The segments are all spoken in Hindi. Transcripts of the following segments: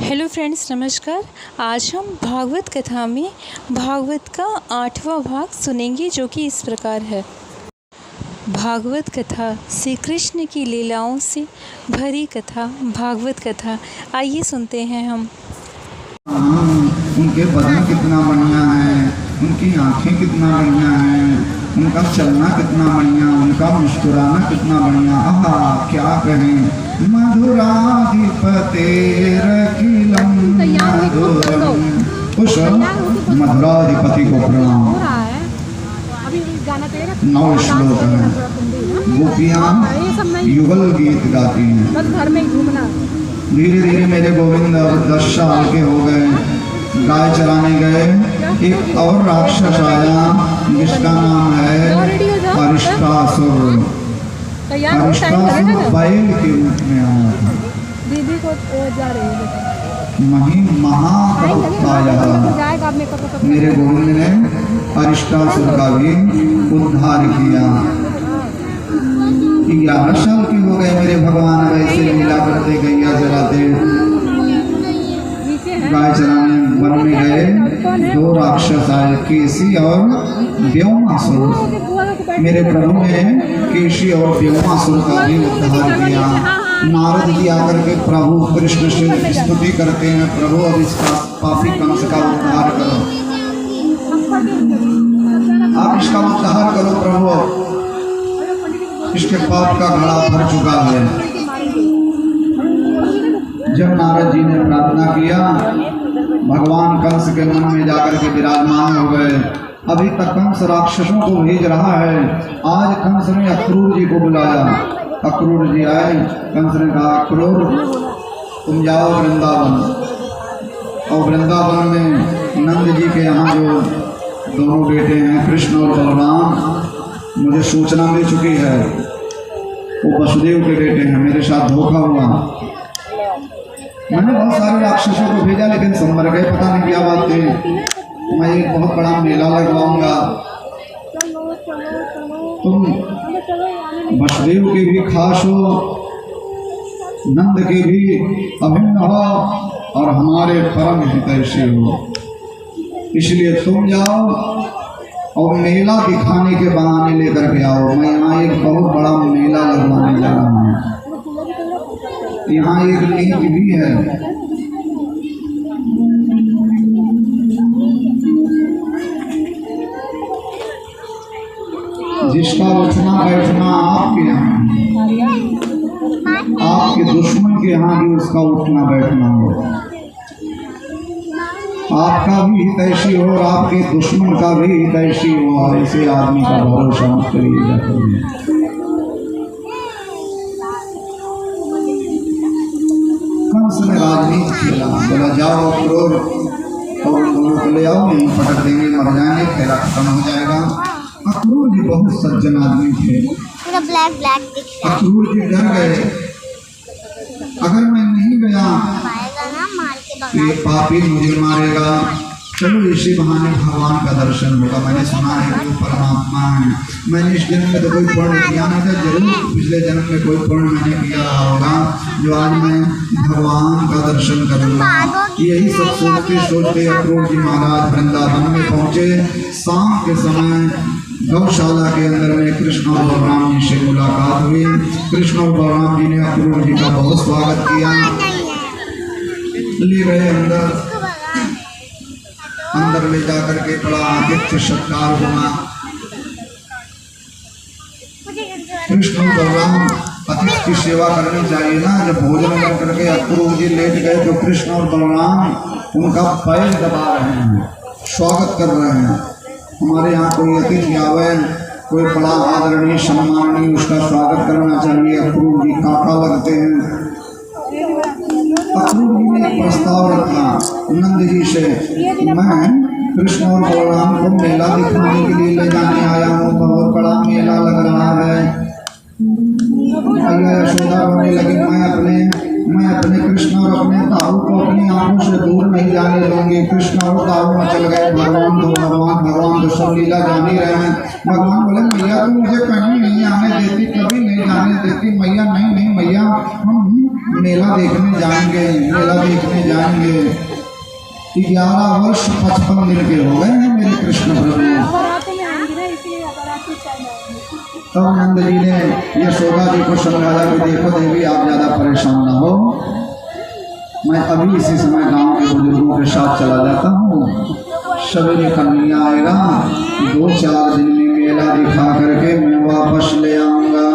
हेलो फ्रेंड्स, नमस्कार। आज हम भागवत कथा में भागवत का 8वां भाग सुनेंगे, जो कि इस प्रकार है। भागवत कथा श्री कृष्ण की लीलाओं से भरी कथा। भागवत कथा आइए सुनते हैं हम। उनके बदन कितना बढ़िया है, उनकी आँखें कितना बढ़िया हैं, उनका चलना कितना बढ़िया, उनका मुस्कुराना कितना बढ़िया। आहा, क्या कहें। मधुराधिपतेरखिलं मधुरं। उस मधुराधिपति को प्रणाम। 9 श्लोक हैं। गोपियाँ युगल गीत गाती हैं। धीरे धीरे मेरे गोविंद अब 10 साल के हो गए, गाय चराने गए। एक और राक्षस आया जिसका नाम है अरिष्टासुर। अरिष्टासुर बैल के रूप में आया था। दीदी को जा रही है महाकाय मेरे गोविंद ने अरिष्टासुर का भी उद्धार किया। 11 साल के हो गए मेरे भगवान वैसे लीला करते, गैया चराते, गाय चराने वन में गए। 2 राक्षस आए, केसी और व्योमासुर। मेरे प्रभु ने केसी और व्योमासुर का भी उद्धार किया। नारद जी आकर के प्रभु कृष्ण से स्तुति करते हैं, प्रभु अब इसका पापी कंस का उद्धार करो, आप इसका उद्धार करो प्रभु, इसके पाप का घड़ा भर चुका है। जब नारद जी ने प्रार्थना किया, भगवान कंस के मन में जाकर के विराजमान हो गए। अभी तक कंस राक्षसों को भेज रहा है, आज कंस ने अक्रूर जी को बुलाया। अक्रूर जी आए, कंस ने कहा अक्रूर तुम जाओ वृंदावन, और वृंदावन में नंद जी के यहाँ जो दोनों बेटे हैं कृष्ण और बलराम, मुझे सूचना मिल चुकी है, वो वसुदेव के बेटे हैं, मेरे साथ धोखा हुआ। मैंने बहुत सारे राक्षसों को भेजा लेकिन सब मर गए, पता नहीं क्या बात थी। मैं एक बहुत बड़ा मेला लगवाऊंगा, तुम वसुदेव के भी खास हो, नंद के भी अभिन्न हो, और हमारे परम हितैषी हो, इसलिए तुम जाओ और मेला दिखाने के बहाने लेकर के आओ। मैं यहाँ एक बहुत बड़ा मेला लगवाने जा रहा हूँ, यहाँ एक नीति भी है। जिसका उठना बैठना आपके यहाँ, आपके दुश्मन के यहाँ भी उसका उठना बैठना हो, आपका भी हितैषी हो और आपके दुश्मन का भी हितैषी हो। ऐसे आदमी का भरोसा मत करिएगा। कंस ने राजनीति खेला, बोला जाओ अक्रूर और दोनों को ले आओ, नहीं पटक देंगे, मर जाएंगे, खेला खत्म हो जाएगा। अक्रूर जी बहुत सज्जन आदमी थे। अक्रूर जी डर गए, अगर मैं नहीं गया तो ये पापी मुझे मारेगा, चलो इसी बहाने भगवान का दर्शन होगा। मैंने सुना है कि वो परमात्मा है, मैंने इस जन्म में तो कोई पुण्य किया नहीं था, जरूर पिछले जन्म में कोई पुण्य मैंने किया रहा होगा, जो आज मैं भगवान का दर्शन करूँगा। यही सब सोचते सोचते अक्रूर जी महाराज वृंदावन में पहुँचे। शाम के समय गौशाला के अंदर में कृष्ण और बलराम जी से मुलाकात हुई। कृष्ण और बलराम जी ने अक्रूर जी का बहुत स्वागत किया, ले गए अंदर ले जाकर के बड़ा आतिथ्य सत्कार हुआ। कृष्ण और बलराम अतिथि की सेवा करनी चाहिए ना। जब भोजन कर करके अक्रूर जी लेट गए तो कृष्ण और बलराम उनका पैर दबा रहे हैं, स्वागत कर रहे हैं। हमारे यहाँ कोई अतिथि आवे, कोई बड़ा आदरणीय सम्माननीय, उसका स्वागत करना चाहिए। अक्रूर जी काका लगते हैं। अक्रूर जी ने प्रस्ताव रखा नंद जी से, मैं कृष्ण और बलराम को मेला दिखाने के लिए ले जाने आया हूँ, बहुत बड़ा मेला लग रहा है। यशोदा रोने लगी, मैं अपने कृष्ण और अपने ताऊ को अपनी आंखों से दूर नहीं जाने दूंगी। कृष्ण और ताऊ में चल गए, भगवान तो सब लीला जान ही रहे हैं। भगवान बोले मैया तुम मुझे कहीं नहीं आने देती, कभी नहीं जाने देती। मैया नहीं मैया हम मेला देखने जाएंगे, मेला देखने जाएंगे। 11 वर्ष 55 दिन के हो गए हैं मेरे कृष्ण प्रभु। नवरात्र में आएंगी ना, इसलिए नवरात्रि चल आएंगे। तब नंद जी ने यशोदा जी को समझाया कि देखो देवी, आप ज़्यादा परेशान ना हो, मैं अभी इसी समय गांव के बुजुर्गों के साथ चला जाता हूँ। सवेरे कन्हैया आएगा, 2-4 दिन में मेला दिखा करके मैं वापस ले आऊँगा।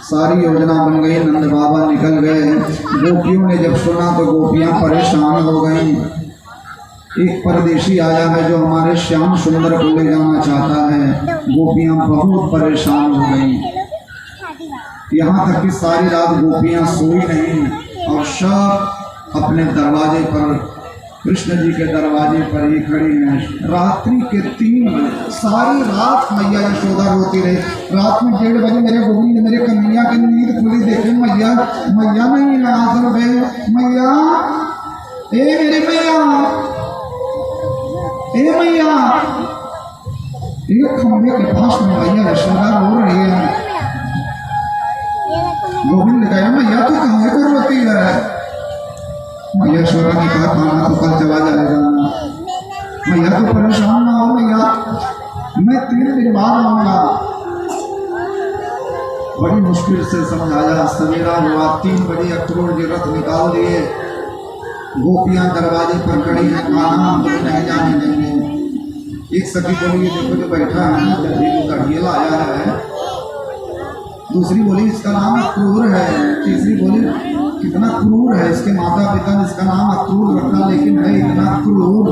सारी योजना बन गई, नंद बाबा निकल गए। गोपियों ने जब सुना तो गोपियाँ परेशान हो गईं। एक परदेशी आया है जो हमारे श्याम सुंदर को ले जाना चाहता है। गोपियाँ बहुत परेशान हो गईं। यहाँ तक कि सारी रात गोपियाँ सोई नहीं और सब अपने दरवाजे पर, कृष्ण जी के दरवाजे पर ही खड़ी हैं। रात्रि के 3 बजे सारी रात मैया यशोदा रोती रही। रात में 1:30 बजे मेरे गोविंद, मेरे कन्हैया की नींद खुली, देखे मैया, मैया नहीं आंसू बे, मैया, ए मेरी मैया, ए मैया। एक खंभे के पास में मैया यशोदा रो रही है। गोविंद कहा, मैया तू कहाँ को रोती है? मैया यशोदा ने कहा, खाना तो कल चला जाएगा, मैया तो परेशान ना हो मैया, मैं 3 दिन बाद आऊँगा। बड़ी मुश्किल से समझाया। सवेरा हुआ, 3 बजे अक्रूर जी रथ निकाल दिए। गोपियाँ दरवाजे पर खड़ी हैं, खाना हम नहीं जाने देंगे। एक सखी बोली, देखो जो बैठा है ना, जल्दी को कढ़िया लाया है। दूसरी बोली, इसका नाम अक्रूर है। तीसरी बोली, कितना क्रूर है, इसके माता पिता ने इसका नाम अक्रूर रखा, लेकिन है इतना क्रूर,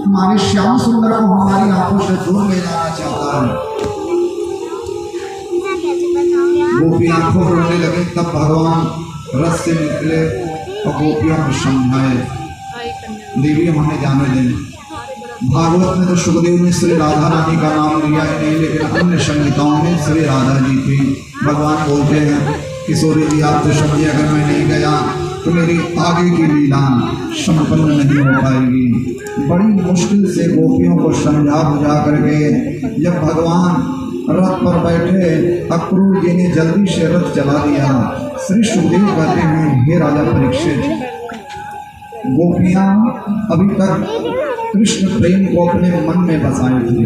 हमारे श्याम सुंदर को हमारी आंखों से दूर ले जाना चाहता है। गोपी आंखों में रोने लगे। तब भगवान रथ से निकले और गोपियों को समझाए, देवी हमें जाने दें। भागवत में तो सुखदेव ने श्री राधा रानी का नाम लिया है नहीं, लेकिन अन्य संहिताओं में श्री राधा जी थी। भगवान बोलते हैं, किशोरी जी आप तो समझिए, अगर मैं नहीं गया तो मेरी आगे की लीला संपन्न नहीं हो पाएगी। बड़ी मुश्किल से गोपियों को समझा बुझा करके जब भगवान रथ पर बैठे, अक्रूर जी ने जल्दी से रथ चला दिया। श्री सुखदेव कहते हैं, हे राजा परीक्षित, गोपियाँ अभी तक कृष्ण प्रेम को अपने मन में बसाए थे।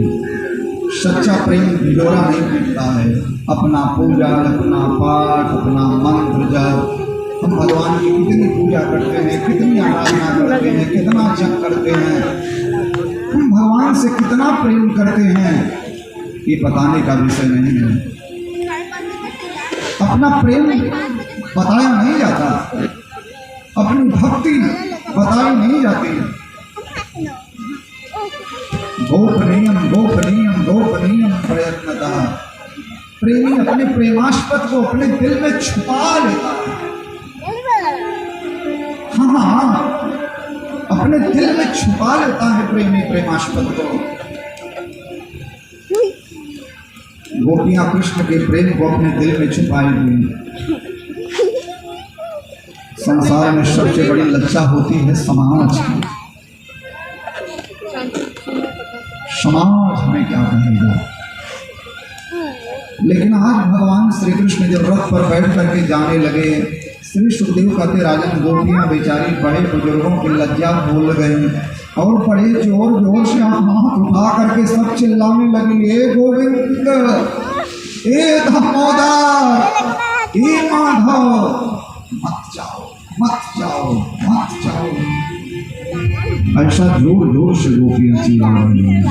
सच्चा प्रेम भिगोरा नहीं पीटता है। अपना पूजा, अपना पाठ, अपना मंत्र जाप, हम भगवान की कितनी पूजा करते हैं, कितनी आराधना करते हैं, कितना जप करते हैं, हम भगवान से कितना प्रेम करते हैं, ये बताने का विषय नहीं है। अपना प्रेम बताया नहीं जाता, अपनी भक्ति बताई नहीं जाती। गोपनीयम गोपनीयम गोपनीयम प्रयत्नता। प्रेमी अपने प्रेमास्पद को अपने दिल में छुपा लेता है। हाँ, अपने दिल में छुपा लेता है प्रेमी प्रेमास्पद को। गोपियां कृष्ण के प्रेम को अपने दिल में छुपाई हुई। संसार में सबसे बड़ी लज्जा होती है समाज की। समाज हमें क्या कहेगा। लेकिन आज भगवान श्री कृष्ण जब रथ पर बैठ करके जाने लगे, श्री सुखदेव कहते, राजन गोपियां बेचारी बड़े बुजुर्गों की लज्जा भूल गई और बड़े जोर जोर से हाथ उठा करके सब चिल्लाने लगी, ए गोविंद, ए दामोदर, ए माधव, मत जाओ मत जाओ मत जाओ। ऐसा जोर जोर से गोपियां चिल्ला रही हैं।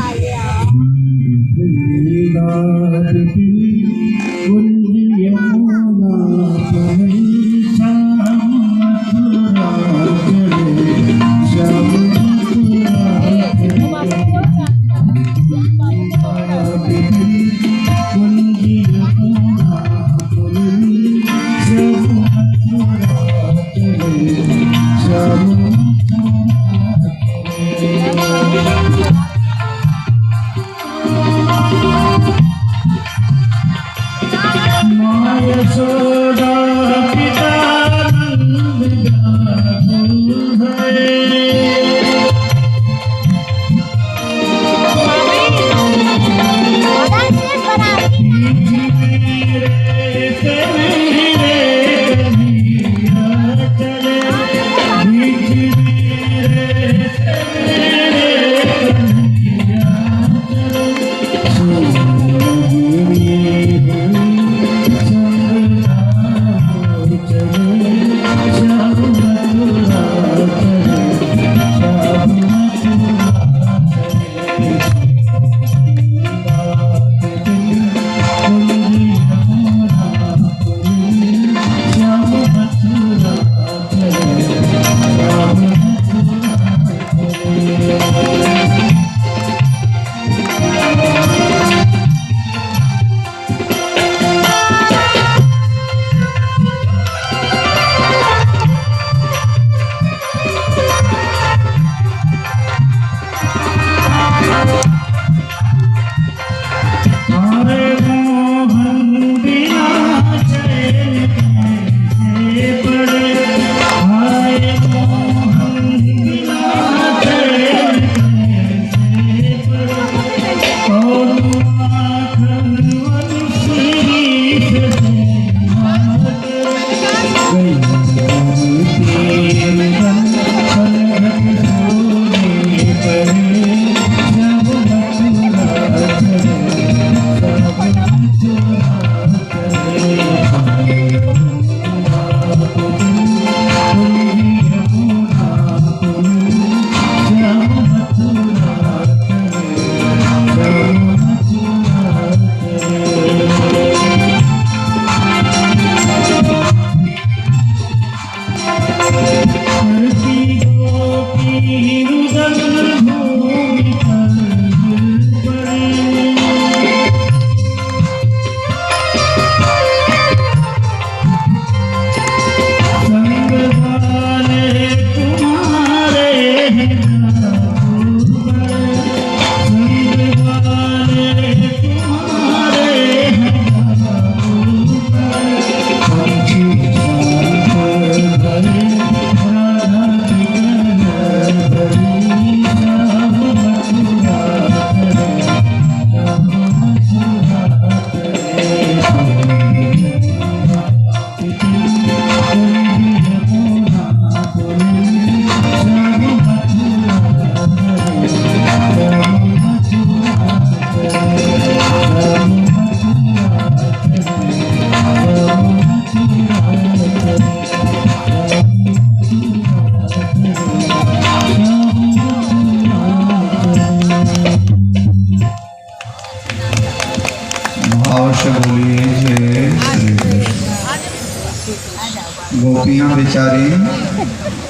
गोपियां बेचारी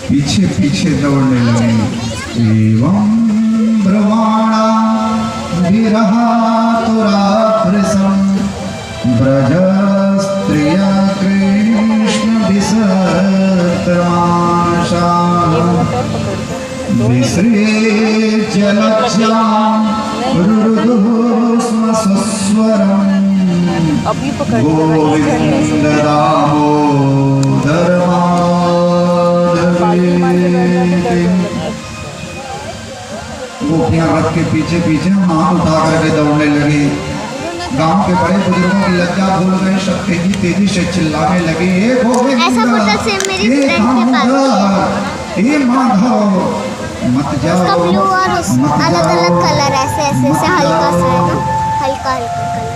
पीछे पीछे दौड़ने लगी। एवं ब्रह्माणा विरहा तुराभृसं ब्रज स्त्रिय कृष्ण विसर्तमाशा विसृज्य लज्जां रुरुदुः स्म स्वस्वरम् गोविंद दामोदर गोपियां रथ के पीछे पीछे हाथ उठा करके दौड़ने लगी। गांव के बड़े बुजुर्गों की लज्जा भूल गए, सब तेजी तेजी से चिल्लाने लगे, हे गोविंद, हे माधव, मत जाओ, अलग अलग कलर ऐसे ऐसे हल्का सा है ना, हल्का हल्का कलर।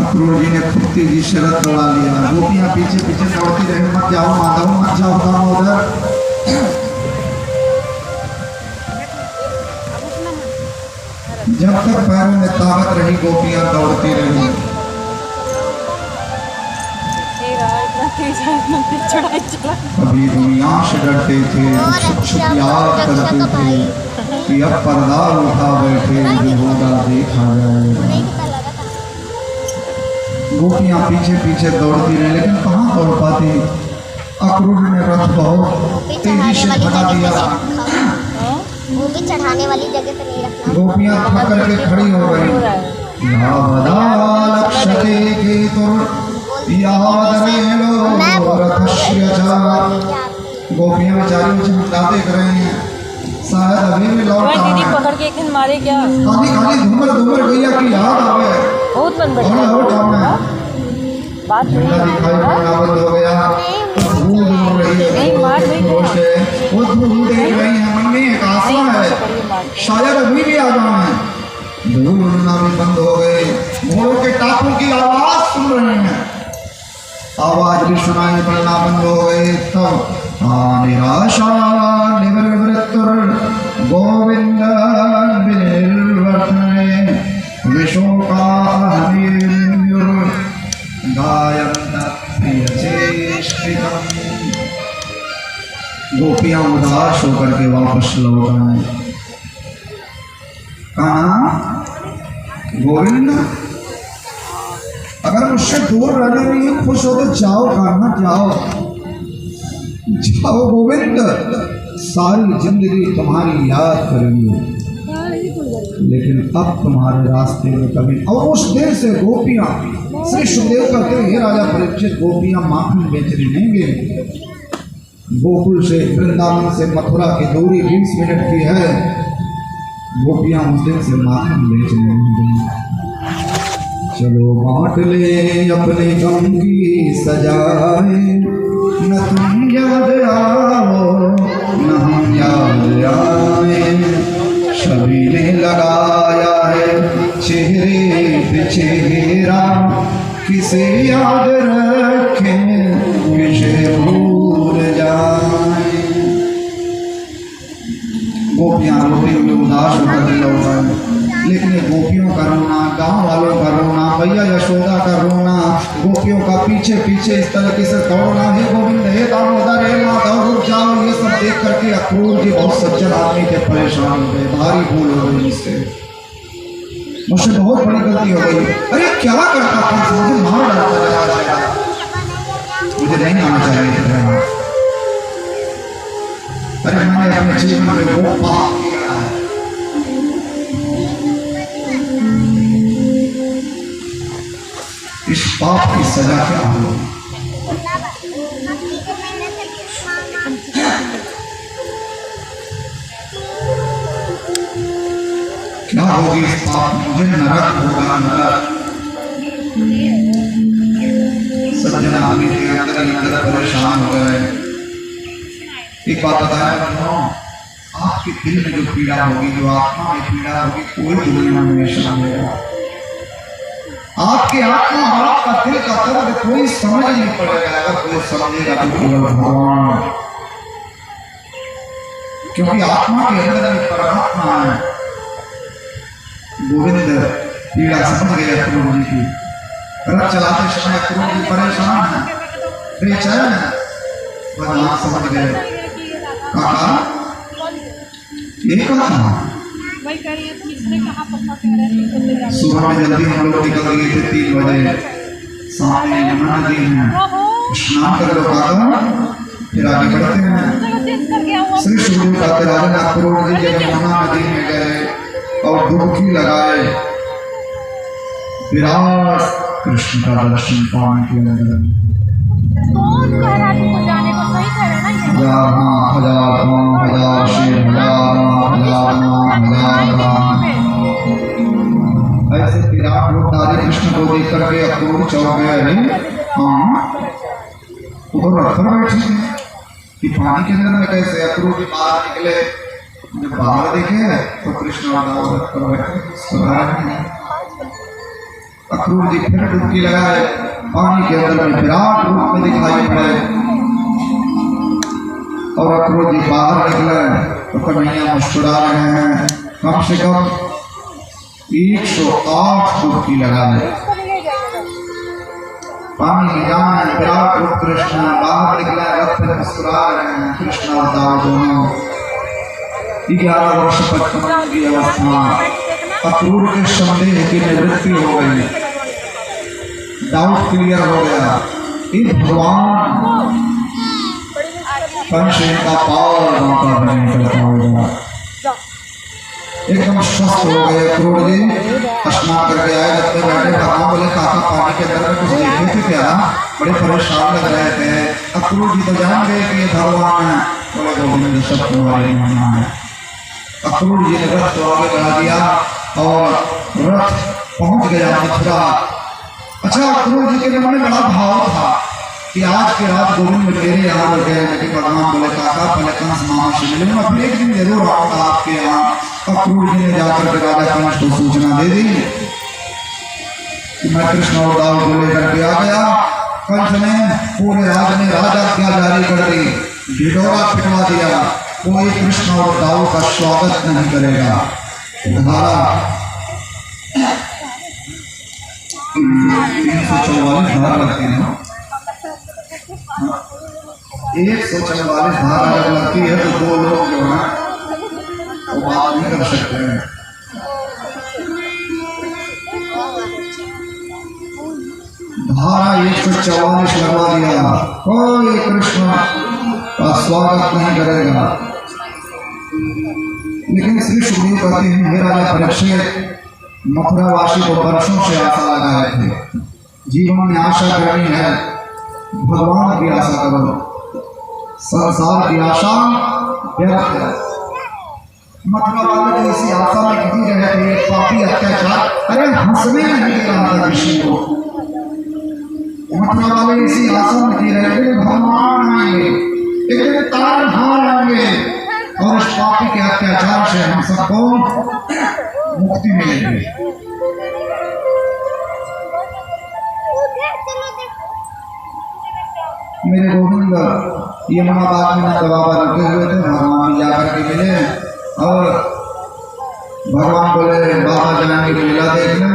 अक्रूर जी ने खूब तेजी से रथ दौड़ा लिया। गोपियां पीछे पीछे दौड़ती रही, मत जाओ माधव, मत जाओ दामोदर। जब तक पैरों में ताकत रही गोपियां दौड़ती रही। कभी दुनिया से डरते थे, छुप छुप याद करते थे कि अब पर्दा उठा बैठे, जो होगा देखा जाएगा। गोपियां पीछे पीछे दौड़ती रही, लेकिन कहाँ दौड़ पाती। अक्रूर ने रथ बहुत तेजी से भगा दिया। वो भी चढ़ाने वाली जगह पे नहीं रखना। गोपियां थक करके खड़ी हो गई। लक्ष्यते केतुर यावदरेलो रथस्य च। गोपियां बेचारी चिंता देख रही हैं, शायद अभी भी लौट आए। दीदी पकड़ के एक दिन मारे क्या? खाली खाली धूमर धूमर गैया की याद आवे। बहुत मन और लौट आना बात झंडा दिखाई पड़ना बंद हो गया। धूल उड़ रही है, वो धूल देख रही है, मन में एक आशा है शायद अभी भी आ जाए। धूल उड़ना भी बंद हो गए। घोड़ों के टापों की आवाज सुन रहे हैं, आवाज भी सुनाई पड़ना बंद हो गए। तब निराशा निवृत्तुर गोविंद विनिर्वर्तने विशोकाहनिर्युर गायन्त प्रियचेष्टितम्। गोपियां उदास होकर के वापस लौट आए। कहा गोविंद, अगर मुझसे दूर रहने में ही खुश हो तो जाओ, कहना जाओ, जाओ गोविंद, सारी जिंदगी तुम्हारी याद करेंगे, लेकिन अब तुम्हारे रास्ते में कभी। और उस दिन से गोपियां श्री सुखदेव कहते हैं, हे राजा परीक्षित, गोपियां माखन बेचने नहीं गए। गोकुल से वृंदावन से मथुरा की दूरी 20 मिनट की है। गोपियां उस दिन से माखन बेचने नहीं गई। चलो बांट ले अपने गम की सजाए, न तुम याद आओ न हम याद आए। सभी ने लगाया है चेहरे पे चेहरा, किसे याद रखे किसे भूल जाए। गोपियां रोते हुए उदास होकर दिल होता है, लेकिन गोपियों का रोना, गांव वालों का रोना, भैया यशोदा का रोना, गोपियों का पीछे पीछे इस तरीके से दौड़ना, हे गोविंद हे दामोदर हे माधव रुक जाओ, ये सब देख करके अक्रूर जी बहुत सज्जन आदमी थे, परेशान हो गए, भारी भूल हो गई इससे, मुझसे बहुत बड़ी गलती हो गई। अरे क्या करता था, मुझे मार डालता, मुझे नहीं आना चाहिए था। अरे मैंने अपने जीवन में वो पाप किया है, इस पाप की सजा क्या होगी? क्या होगी इस पाप? मुझे नरक होगा, नरक। सज्जन आदमी के अंदर अंदर परेशान हो गए। एक बात बताया, आपके दिल में जो पीड़ा होगी, जो आत्मा में पीड़ा होगी, कोई दुनिया में नहीं समझेगा। आपके आत्मा और आपका दिल का दर्द कोई समझ नहीं पड़ेगा, अगर कोई समझेगा तो केवल भगवान, क्योंकि आत्मा के अंदर एक परमात्मा है। गोविंद पीड़ा समझ गए अक्रूर जी की, रथ चलाते समय अक्रूर जी परेशान है, बेचैन है, वह समझ गए। कहा ये कहा सुबह में जल्दी हम लोग निकल गए थे, 3 बजे, सामने यमुना नदी है, स्नान कर लो काका, फिर आगे बढ़ते हैं। श्री सुखदेव कहते राजन अक्रूर जी जब यमुना नदी में गए और डुबकी लगाए, विराट कृष्ण का दर्शन पाने के लिए हजार शेर, ऐसे विराट रूपधारी कृष्ण को देख करके अक्रूर चौंक गए। अरे हाँ, उधर रथ पर बैठे कि पानी के अंदर में कैसे? अक्रूर जी बाहर निकले, जब बाहर देखे तो कृष्ण और रथ पर बैठे। अक्रूर जी फिर डुबकी लगाए, पानी के अंदर में विराट रूप में दिखाई पड़े, और अक्रूर जी बाहर निकले तो कन्हैया मुस्कुरा रहे हैं। कम से कम 108 डुबकी लगा ले, पानी में जाए, विराट रूप कृष्ण बाहर निकले, रथ पे मुस्कुरा रहे हैं, कृष्ण और दाऊ दोनों। 11 वर्ष 55 की अवस्था, अक्रूर के संदेह की निवृत्ति हो गई, डाउट क्लियर हो गया। इन भगवान पंचेन का पावर बांका नहीं करता होगा, एकदम स्वस्थ हो गए। अक्रूर जी स्नान करके आए, जब तक बैठे भगवान बोले काका पानी के अंदर में कुछ देखे थे क्या? बड़े परेशान लग रहे थे। अक्रूर जी तो जान गए कि ये भगवान है, बोले गोविंद सब तुम्हारे माना है। अक्रूर जी ने रथ को आगे बढ़ा दिया और रथ पहुंच गया मथुरा। अच्छा, अक्रूर जी के मन में बड़ा भाव था कि आज के रात गोविंद मेरे यहाँ हो गए, लेकिन भगवान बोले काका पहले कंस मामा से मिले, मैं अपने एक दिन जरूर आऊंगा आपके यहाँ। अक्रूर जी ने जाकर के राजा कंस को सूचना दे दी कि मैं कृष्ण और दाऊ को लेकर के आ गया। कंस ने पूरे राज में राजाज्ञा जारी कर दी, ढिढोरा पिटवा दिया, कोई कृष्ण और दाऊ का स्वागत नहीं करेगा। धारा 344 धारा लगती है, 144 धारा जब लगती है तो 2 लोग जो है वो बात नहीं कर सकते हैं। धारा 144 लगवा दिया, कोई कृष्ण का स्वागत नहीं करेगा। लेकिन श्री सुखदेव कहते हैं, हे राजा परीक्षित, मथुरावासी को वर्षों से आशा लगाए थे, जीवन में आशा करनी है, भगवान की आशा करो, संसार की आशा व्यर्थ है। मथुरा वाले तो इसी आशा में कभी रहे थे पापी अत्याचार, अरे हंसने नहीं दे रहा था कृष्ण को। मथुरा वाले इसी आशा में जी रहे थे भगवान आएंगे, एक दिन तार हार आएंगे और इस पापी के अत्याचार से हम सबको मुक्ति मिलेगी। मेरे गोविंद यमुना बाग में दवा रुके हुए थे, भगवान जाकर के मिले और भगवान बोले बाबा जाएंगे मेला देखने।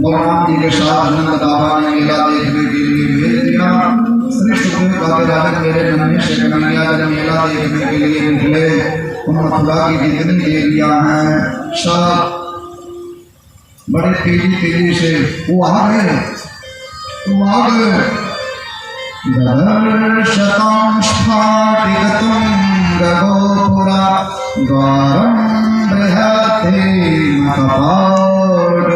बलराम जी के साथ नंद बाबा ने मेला देखने के लिए भेज दिया। श्री सुखदेव बाबा राजन मेरे नन्हे से कन्हैया जब मेला देखने के लिए निकले, उन मथुरा की जितनी देवियां हैं सब बड़े तेजी से वो आ गए। दर्शतं स्फाटितं गगोपुरा द्वारं बृहत्तेन कपाटतोरणं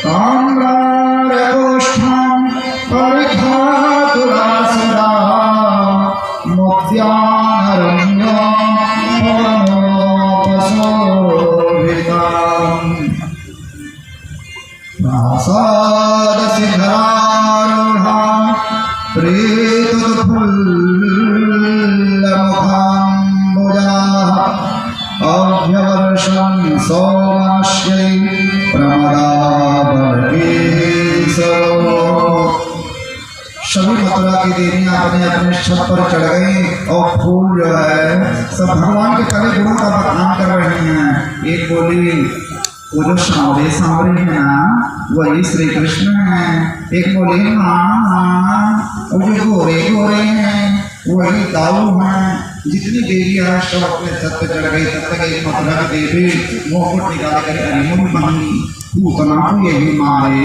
ताम्रारकोष्ठं परिघातुरा सदा मोक्त्यानरण्यं परमोपशोभितम् प्रासादशिखरारूढां प्रेतुफुल्लमुखाम्बुजाः अभ्यवर्षं सोमाश्यै प्रमदावलकेशो। सभी मथुरा की देवियां अपने अपने छत पर चढ़ गई और फूल जो है सब भगवान के कले गुणों का बखान कर रही हैं। एक बोली वो जो सांवरे सांवरे हैं ना वही श्री कृष्ण हैं। एक बोले हाँ वो जो गोरे गोरे हैं वही दाऊ हैं। जितनी देवियां हैं सब अपने छत पर चढ़ गई। तब तक एक मथुरा की देवी मुकुट निकाल कर हरिमुन बनी पूतना को यही मारे।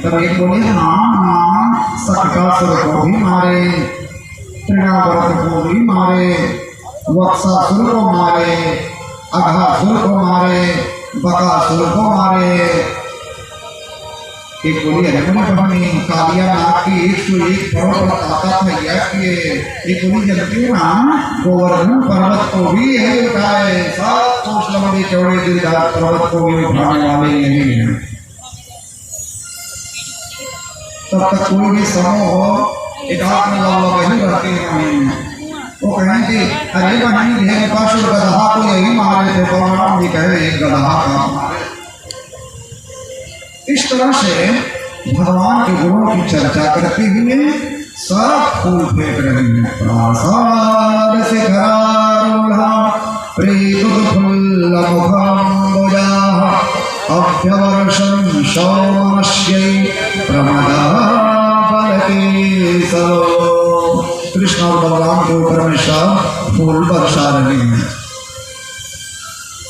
तब एक बोले हाँ सटकासुर को भी मारे, तृणावर्त को भी मारे, वत्सासुर को मारे, अघासुर को मारे, बकासुर को मारे। एक बोली हरिमुनि बहनी कालिया नाग की 101 पर्वत आता था यह किए। एक बोली जलती ना गोवर्धन पर्वत को भी यही उठाए। 7 कोस लंबे चौड़े गिरधार पर्वत को भी उठाने वाले यही हैं। तब तक कोई भी समूह हो एक हाथ में लव वही रहते हैं। वो कहें कि अरे बहनी ढेर पाशुर गधा को यही मारे थे। बलराम जी कहे एक गधा का मारे। इस तरह से भगवान के गुणों की चर्चा करते हुए सब फूल फेंक रहे हैं। प्रासाद शिखरारूढ़ा प्रेतुफुल्लमुखाम्बुजाः अभ्यवर्षं सोमस्यै प्रमदावलकेशो। कृष्ण और बलराम के ऊपर में सब फूल बरसा रहे हैं।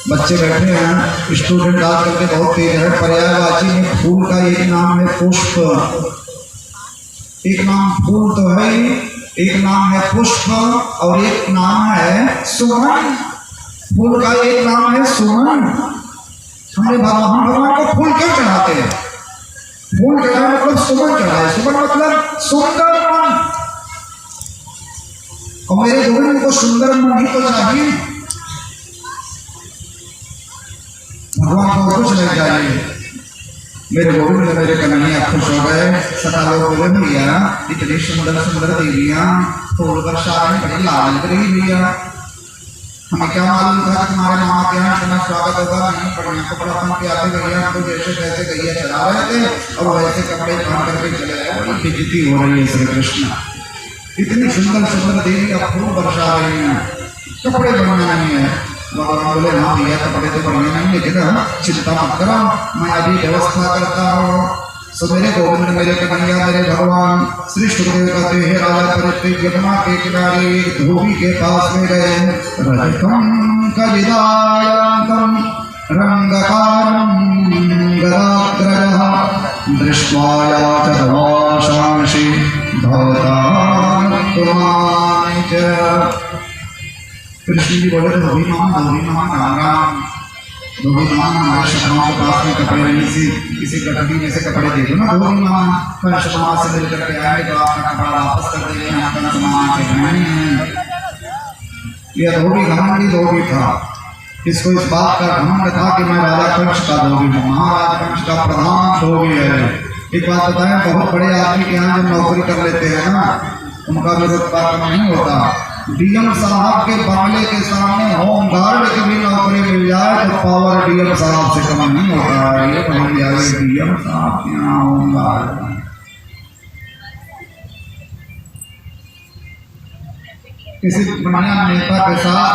बच्चे बैठे हैं, स्टूडेंट आज करके बहुत तेज है। पर्यायवाची में फूल का एक नाम है पुष्प, एक नाम फूल तो है, एक नाम है पुष्प और एक नाम है सुमन। फूल का एक नाम है सुमन। हमने भगवान को फूल क्यों चढ़ाते हैं? फूल चढ़ाए मतलब सुमन चढ़ाए। सुमन मतलब सुंदर मन। और मेरे गोविंद को सुंदर मन ही तो चाहिए, भगवान को कुछ नहीं चाहिए। मेरे गोविंद मेरे कन्हैया खुश हो गए। सदा लोग बोले भैया इतनी सुंदर सुंदर देवियां फूल वर्षा में बड़ी लाल करी भैया। हमें क्या मालूम था कि तुम्हारे माँ के यहाँ इतना स्वागत होगा। नहीं बढ़िया कपड़ा पहन के आते भैया हमको जैसे तैसे गैया चला रहे थे और वैसे कपड़े पहन करके चले गए। बड़ी बेइज्जती हो रही है श्री कृष्ण। इतनी सुंदर सुंदर देवियां फूल वर्षा रही हैं, कपड़े बढ़िया नहीं है। भगवान बोले हाँ भैया कपड़े तो बढ़िया नहीं, लेकिन चिंता मत करो मैं अभी व्यवस्था करता हूँ। सो मेरे गोविंद मेरे कन्हैया मेरे भगवान श्री सुखदेव कहते हैं राजा परित्रित यमुना के किनारे धोबी के पास में गए। रजकं कलिदायान्तं रंगकारं गदाग्रजः दृष्ट्वा याचदवाशांसि भवतात्मानि च। कृष्ण जी बोले धोबी मामा राम राम। धोबी मामा हमारे शर्मा के पास में कपड़े नहीं सी किसी गठरी में से कपड़े दे दो ना धोबी मामा। फिर शर्मा से मिल करके आए तो आपका कपड़ा वापस कर देंगे, आपका सामान के गहने हैं। यह धोबी घमंडी धोबी था। इसको इस बात का घमंड था कि मैं राजा कंस का धोबी हूँ, महाराज कंस का प्रधान धोबी है। एक बात बताएं, बहुत बड़े आदमी के यहाँ जब नौकरी कर लेते हैं ना, उनका भी रुतबा कम नहीं होता। डीएम साहब के बंगले के सामने होम गार्ड की भी नौकरी मिल जाए तो पावर डीएम साहब से कम नहीं होता। ये बन जाए डीएम साहब के यहाँ होम गार्ड। किसी बढ़िया नेता के साथ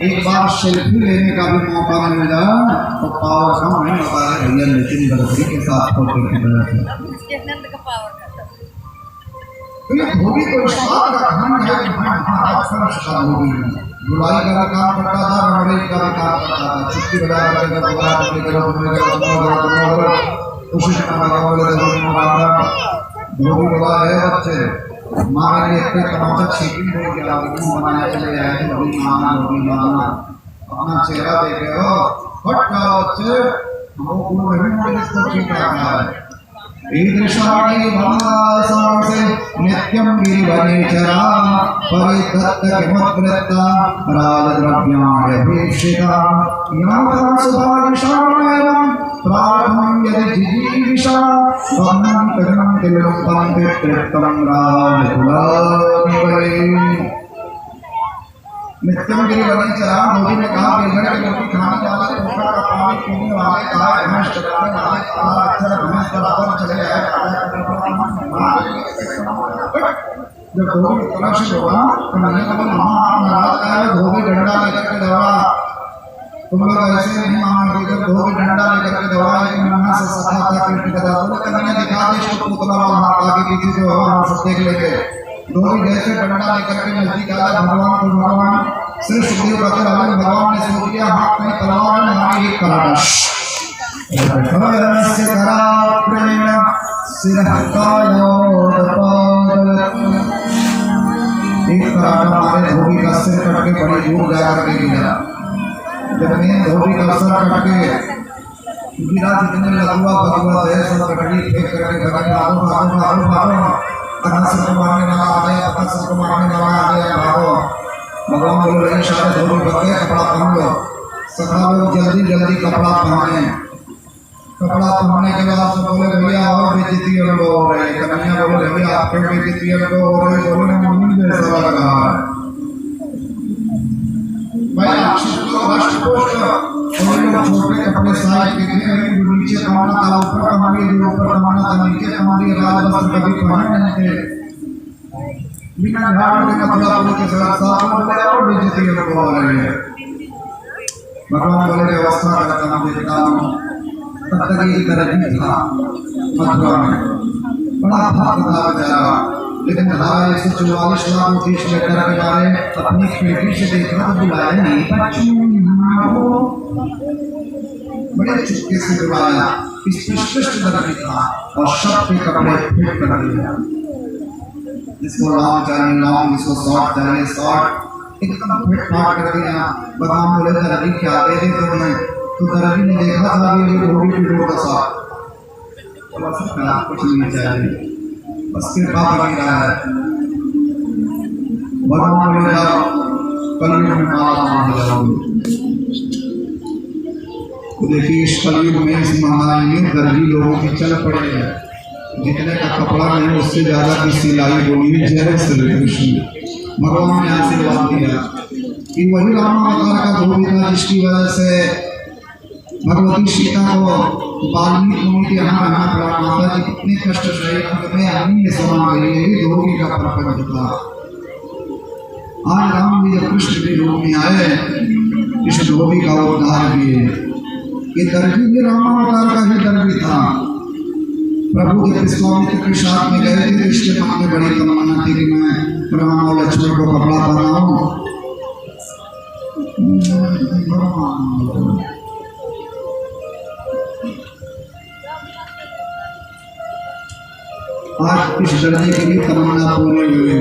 एक बार सेल्फी लेने का भी मौका मिल जाए तो पावर कम नहीं होता है। भैया नितिन गडकरी के साथ फोटो धोबी को इस बात का घमंड है कि मैं महाराज कंस का धोबी हूँ। बुराई का भी काम करता था, रमणीय का भी काम करता था। छुट्टी बजा करके कोशिश धोबी बोला है बच्चे माँ ने इतने तमाचा छीटी हो गया, बनाया चले आए धोबी माना अपना चेहरा देखे हो फट जाओ बच्चे, वो नहीं इसको छीटा है। ईदृशाणि भासांसे नित्यं गिरिवनेचरा परिदत्त किमद्वृत्ता राजद्रव्याण्यभीषिता यावत् सुभाषाणेन प्रार्थं यदि जिजीविषा त्वं कथं तिलुक्तं पितृत्वं राजकुलानिवै। नित्यम गिरिवनेचरा मोदी ने कहा बेघर के रोटी खाने वाले, पोखर का पानी पीने वाले, गाय भैंस चराने वाले, काला अक्षर भैंस बराबर चले आए। जब धोबी की तरफ से बोला तो मैंने कहा मामा नाराज का है, धोबी डंडा लेकर के दौड़ा। तुम लोग ऐसे नहीं मानोगे, जब धोबी डंडा लेकर के दौड़ा एक महीना से सता था पीठ का दर्द कन्या दिखा दे इसको पुतला वाला आगे पीछे जो हवा सब देख लेते। धोबी जैसे डंडा लेकर के नजदीक आया, भगवान को भगवान श्री सुखदेव कहते राजन भगवान ने सोच लिया हाथ में तलवार है, हमारी एक कराटा से करा प्रेम सिर एक कराटा मारे धोबी का सिर कट के बड़ी दूर जा करके गिरा। जब मैं धोबी का सर कट के गिरा, जितने लगुआ बगुआ थे सब कटड़ी फेंक करके भागे, भागो भागो भागो भागो, कहाँ से मारने वाला आ गया, कहाँ से मारने वाला आ गया, भागो। भगवान बोले रहे सारे धोबी बग गए, कपड़ा पहन लो। सखा लोग जल्दी जल्दी कपड़ा पहने। कपड़ा पहनने के बाद सब बोले भैया और बेइज्जती हो रही है। कन्हैया बोले भैया आपके बेइज्जती हो रही, बोले मम्मी जैसा लग रहा है भाई। छोटे कपड़े साइड के नीचे कमाना था, ऊपर कमानी थी, ऊपर कमाना था, नीचे कमानी राज वस्त्र कभी पहने नहीं थे। बिना झाड़ के कपड़ा के साथ और बेइज्जती हो रही है। भगवान बोले व्यवस्था करता हूँ, देखता हूँ। तब तक एक दर्जी था मथुरा में, बड़ा भक्त था बेचारा, लेकिन धारा 144 लाख देश में डर के मारे अपनी खिड़की से देखा तो बुलाया नहीं, बड़े चुपके से बुलाया। स्पष्ट दर्जी था और सबके कपड़े फिट कर दिया। जिसको लॉन्ग चाहिए लॉन्ग, जिसको शॉर्ट चाहिए शॉर्ट, एकदम फिट फाट कर दिया। भगवान बोले दर्जी क्या दे दे तुम्हें? तो दर्जी ने देखा था ये धोबी की डोर का साथ, कुछ नहीं चाहिए, बस कृपा बनी रहा है। भगवान बोले जाओ कलयुग में माला हो जाओगे। तो देखिए इस कलयुग में इस महामारी में दर्जी लोगों की चल पड़े हैं। जितने का कपड़ा नहीं उससे ज्यादा की सिलाई बोली है। जय श्री कृष्ण। भगवान ने आशीर्वाद दिया कि वही राम अवतार का धोबी था जिसकी वजह से भगवती सीता को वाल्मीकि मुनि के यहाँ रहना पड़ा। माता जी कितने कष्ट सहे, कितने आदमी में समा गई, यही धोबी का प्रपंच था। आज राम जी जब कृष्ण के रूप में आए, इस धोबी का उद्धार किए। ये दर्जी भी राम अवतार का ही दर्जी था। प्रभु जब विश्वामित्र के साथ में गए थे, इसके मन में बड़ी तमन्ना थी कि मैं राम और लक्ष्मण को कपड़ा पहनाऊं। आज इस दर्जे की भी तमन्ना पूरी हुई।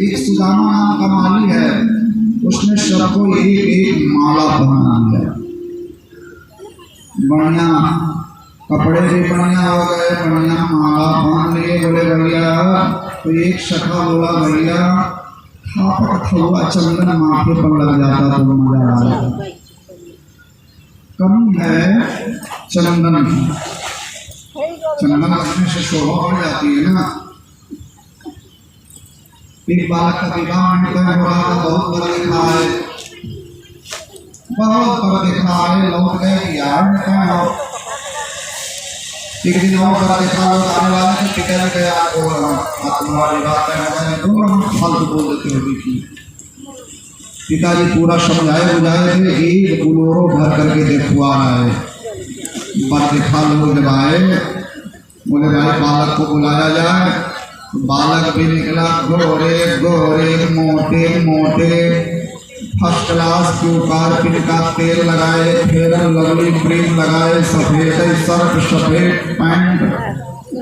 एक सुदामा नाम का माली है, उसने सबको एक एक माला बना दिया। बढ़िया कपड़े भी बढ़िया हो गए, बढ़िया माला बांध लिए। बोले भैया तो एक सखा बोला भैया थापक थुआ चंदन माथे पर लग जाता तो मजा आ जाता। कमी है चंदन की, चंदन लगने से शोभा बढ़ जाती है ना। एक बालक का विवाह में तय हो रहा था, बहुत बड़ा देखा है, बहुत बड़ा देखा है, लौट गए कि यार एक दिन और बड़ा देखा आने वाले थे, पिता ने कहा आपको तुम्हारी बात है दोनों फालतू बोल देते हो कि पिताजी पूरा समझाए बुझाए थे। एक बुलोरो भर करके देखवा है, पर देखा लोग जब आए बोले भाई बालक को बुलाया जाए। बालक भी निकला गोरे गोरे मोटे मोटे, फर्स्ट क्लास के ऊपर पिन का तेल लगाए, फेयर लवली क्रीम लगाए, सफेद शर्ट सफेद पैंट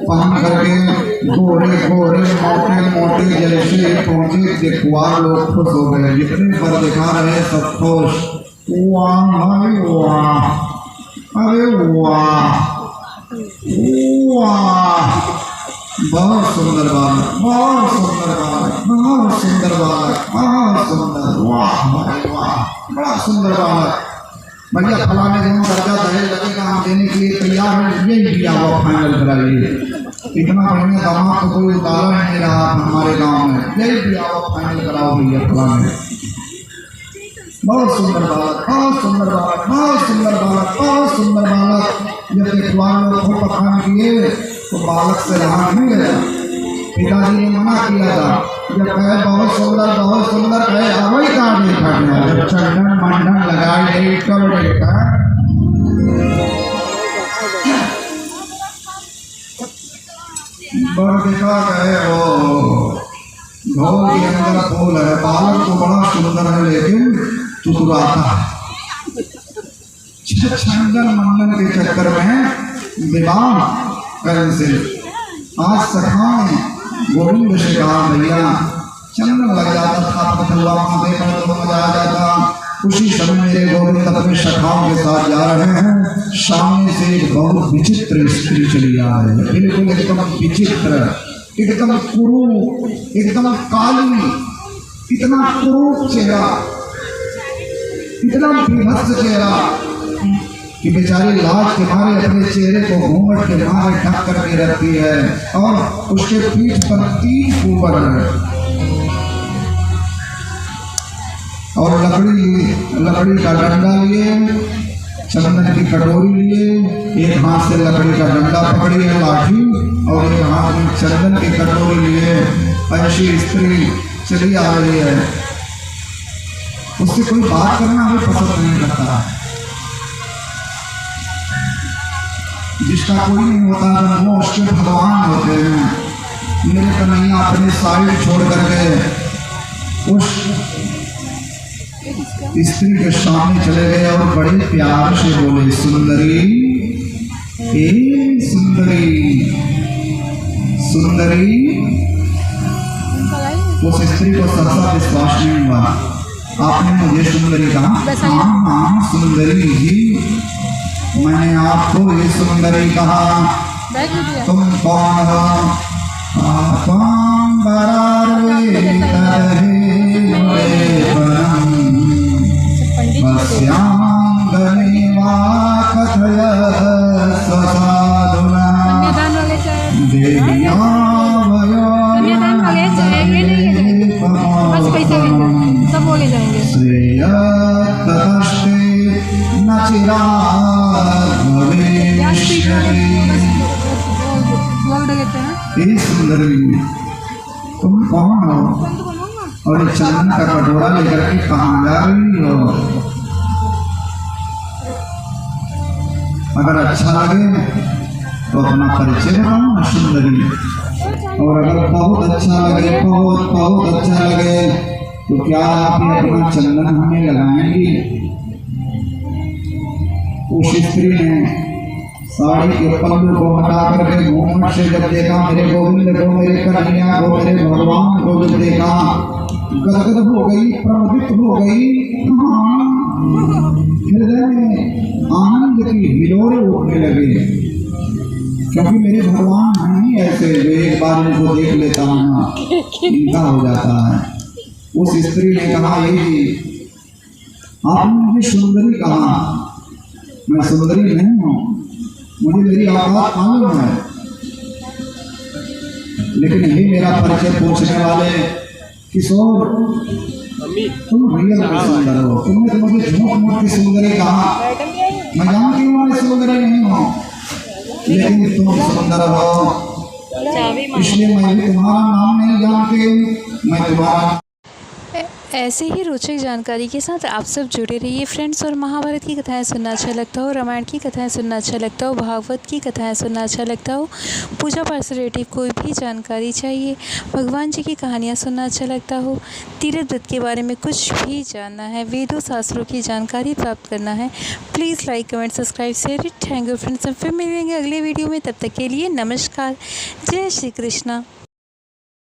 पहन करके गोरे गोरे मोटे मोटे जैसे पहुंचे। देखवा लोग खुश हो गए, जितने पर दिखा रहे सब खुश। वाह भाई वाह, अरे वाह वाह, बहुत सुंदर बालक, बहुत सुंदर बालक, बहुत सुंदर बालक, बहुत सुंदर, वाह भाई वाह, बड़ा सुंदर बालक। भैया फलाने दिन दर्जा दहेज लगेगा, हम देने के लिए तैयार हैं, यही दिया हुआ फाइनल कराइए। इतना बढ़िया दामाद तो कोई उतारा नहीं रहा हमारे गांव में, यही दिया हुआ फाइनल कराओ भैया फलाने। बहुत सुंदर बालक, बहुत सुंदर बालक, बहुत सुंदर बालक, बहुत सुंदर बालक। जब देखवान लोग को पठान किए तो बालक से रहा नहीं गया। पिताजी ने मना किया था, जब कहे बहुत सुंदर कहे अवई कहा देखा गया। जब चंदन मंडन लगाई गई तब देखा बड़ देखा गए वो घोल के अंदर फूल है। बालक तो बड़ा सुंदर है लेकिन चुतुराता है। चंदन मंडन के चक्कर में विवाह करने से आज सखाएं गोविंद से कहा भैया चंदन लग जाता था, पतुआ माथे पर तो मजा आ जाता। उसी समय मेरे गोविंद अपने सखाओं के साथ जा रहे हैं, सामने से एक बहुत विचित्र स्त्री चली आ रही है, बिल्कुल एकदम विचित्र, एकदम कुरूप, एकदम काली, इतना कुरूप चेहरा, इतना बीभत्स चेहरा कि बेचारी लाज के मारे अपने चेहरे को घूंघट के मारे ढक करके रखती है और उसके पीठ पर 3 कुंवर है और लकड़ी का डंडा लिए, चंदन की कटोरी लिए, एक हाथ से लकड़ी का डंडा पकड़ी है लाठी और एक हाथ में चंदन की कटोरी लिए ऐसी स्त्री चली आ रही है। उससे कोई बात करना हमें पसंद नहीं करता। जिसका कोई नहीं होता वो उसके भगवान होते हैं। मेरे कन्हैया अपने साइड छोड़ करके उस स्त्री के सामने चले गए और बड़े प्यार से बोले, सुंदरी ए सुंदरी सुंदरी। उस स्त्री को सहसा विश्वास नहीं हुआ। आपने मुझे सुंदरी कहा? हाँ सुंदरी जी, मैंने आपको ये सुंदरी कहा। तुम कौन हो? सब बोले जाएंगे। तुम कौन हो और चंदन का कटोरा लेकर के कहाँ जा रही हो? अगर अच्छा लगे तो अपना परिचय बताओ ना सुंदरी, और अगर बहुत अच्छा लगे, बहुत अच्छा लगे तो क्या आप अपना चंदन हमें लगाएंगी? उस स्त्री ने साड़ी के पल्लू को हटा करके घूंघट से जब देखा मेरे गोविंद को, मेरे कन्हैया को, मेरे भगवान को जब देखा, गदगद हो गई, प्रमुदित हो गई। हृदय में आनंद की हिलोरे उठने लगे, क्योंकि मेरे भगवान हैं ही ऐसे जो एक बार इनको देख लेता हूँ ना इनका हो जाता है। उस स्त्री ने कहा, ये आपने मुझे सुंदरी कहा, मैं सुंदरी नहीं हूँ, मुझे मेरी औकात मालूम है, लेकिन ये मेरा परिचय पूछने वाले किशोर, तुम रियल में सुंदर हो, तुमने तो मुझे झूठ मूठ की सुंदरी कहा, मैं जानती हूँ मैं सुंदरी नहीं हूँ, लेकिन तुम सुंदर हो, इसलिए मैं भी तुम्हारा नाम नहीं जानती, मैं तुम्हारा। ऐसे ही रोचक जानकारी के साथ आप सब जुड़े रहिए फ्रेंड्स। और महाभारत की कथाएं सुनना अच्छा लगता हो, रामायण की कथाएं सुनना अच्छा लगता हो, भागवत की कथाएं सुनना अच्छा लगता हो, पूजा पाठ से रिलेटेड कोई भी जानकारी चाहिए, भगवान जी की कहानियां सुनना अच्छा लगता हो, तीर्थ व्रत के बारे में कुछ भी जानना है, वेदों शास्त्रों की जानकारी प्राप्त करना है, please like comment subscribe share it. Thank you friends, हम फिर मिलेंगे अगले वीडियो में, तब तक के लिए नमस्कार, जय श्री कृष्णा।